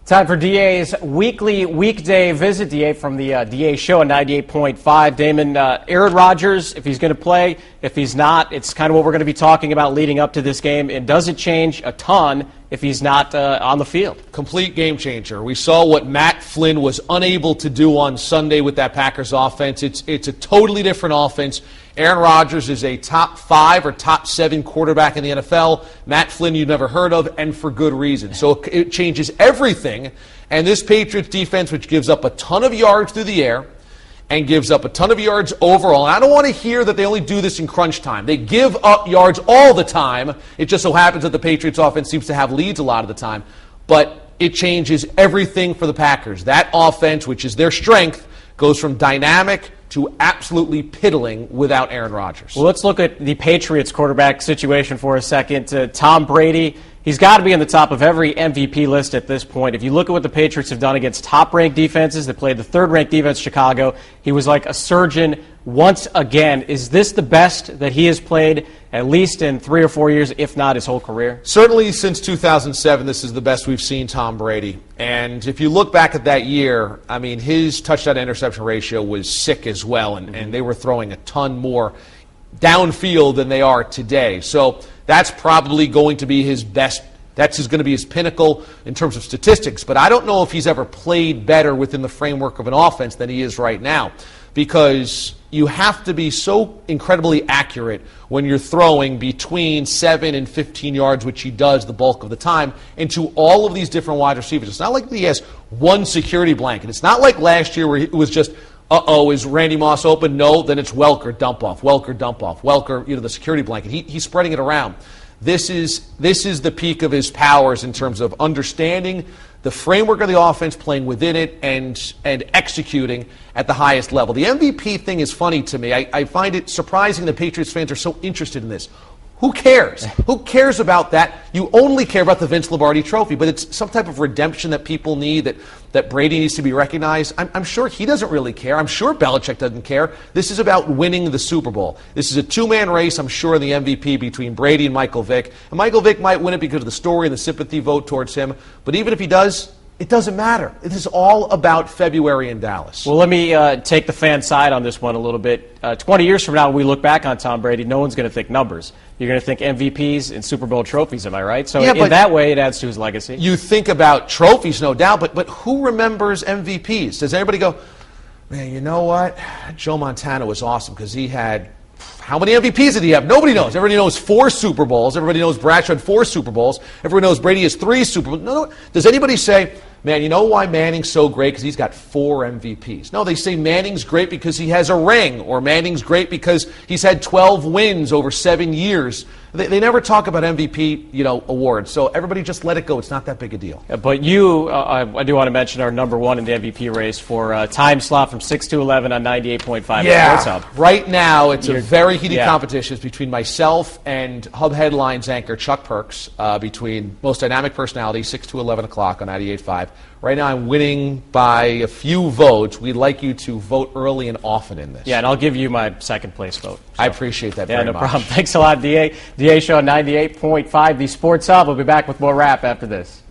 Time for DA's weekly weekday visit. DA from the DA show on 98.5. Damon, Aaron Rodgers, if he's going to play, if he's not, it's kind of what we're going to be talking about leading up to this game. And does it change a ton if he's not on the field? Complete game changer. We saw what Matt Flynn was unable to do on Sunday with that Packers offense. It's a totally different offense. Aaron Rodgers is a top 5 or top 7 quarterback in the NFL. Matt Flynn you've never heard of, and for good reason. So it changes everything. And this Patriots defense, which gives up a ton of yards through the air and gives up a ton of yards overall. And I don't want to hear that they only do this in crunch time. They give up yards all the time. It just so happens that the Patriots offense seems to have leads a lot of the time. But it changes everything for the Packers. That offense, which is their strength, goes from dynamic to absolutely piddling without Aaron Rodgers. Well, let's look at the Patriots quarterback situation for a second. Tom Brady, he's got to be on the top of every MVP list at this point. If you look at what the Patriots have done against top-ranked defenses, they played the third-ranked defense, Chicago. He was like a surgeon once again. Is this the best that he has played, at least in 3 or 4 years, if not his whole career? Certainly since 2007, this is the best we've seen Tom Brady. And if you look back at that year, I mean, his touchdown-interception ratio was sick as well, and they were throwing a ton more downfield than they are today. So that's probably going to be his best. That's going to be his pinnacle in terms of statistics. But I don't know if he's ever played better within the framework of an offense than he is right now, because you have to be so incredibly accurate when you're throwing between 7 and 15 yards, which he does the bulk of the time, into all of these different wide receivers. It's not like he has one security blanket. It's not like last year where it was just, is Randy Moss open? No, then it's Welker, dump off, Welker, dump off, Welker, the security blanket. He's spreading it around. This is the peak of his powers in terms of understanding the framework of the offense, playing within it, and executing at the highest level. The MVP thing is funny to me. I find it surprising that Patriots fans are so interested in this. Who cares? Who cares about that? You only care about the Vince Lombardi trophy, but it's some type of redemption that people need, that Brady needs to be recognized. I'm sure he doesn't really care. I'm sure Belichick doesn't care. This is about winning the Super Bowl. This is a two-man race, I'm sure, in the MVP between Brady and Michael Vick. And Michael Vick might win it because of the story and the sympathy vote towards him. But even if he does, it doesn't matter. It is all about February in Dallas. Well, let me take the fan side on this one a little bit. 20 years from now, when we look back on Tom Brady, no one's going to think numbers. You're going to think MVPs and Super Bowl trophies, am I right? So in that way, it adds to his legacy. You think about trophies, no doubt, but who remembers MVPs? Does anybody go, man, you know what? Joe Montana was awesome because he had... How many MVPs did he have? Nobody knows. Everybody knows 4 Super Bowls. Everybody knows Bradshaw had 4 Super Bowls. Everybody knows Brady has 3 Super Bowls. No. Does anybody say, man, you know why Manning's so great? Because he's got 4 MVPs. No, they say Manning's great because he has a ring, or Manning's great because he's had 12 wins over 7 years. They never talk about MVP, awards. So everybody just let it go. It's not that big a deal. But you, I do want to mention, our number 1 in the MVP race for time slot from 6 to 11 on 98.5. Yeah, Sports Hub. Right now it's a very heated competition between myself and Hub Headlines anchor Chuck Perks, between most dynamic personality, 6 to 11 o'clock on 98.5. Right now I'm winning by a few votes. We'd like you to vote early and often in this. Yeah, and I'll give you my second place vote. So. I appreciate that very much. Yeah, no problem. Thanks a lot, DA. DA Show on 98.5, the Sports Hub. We'll be back with more rap after this.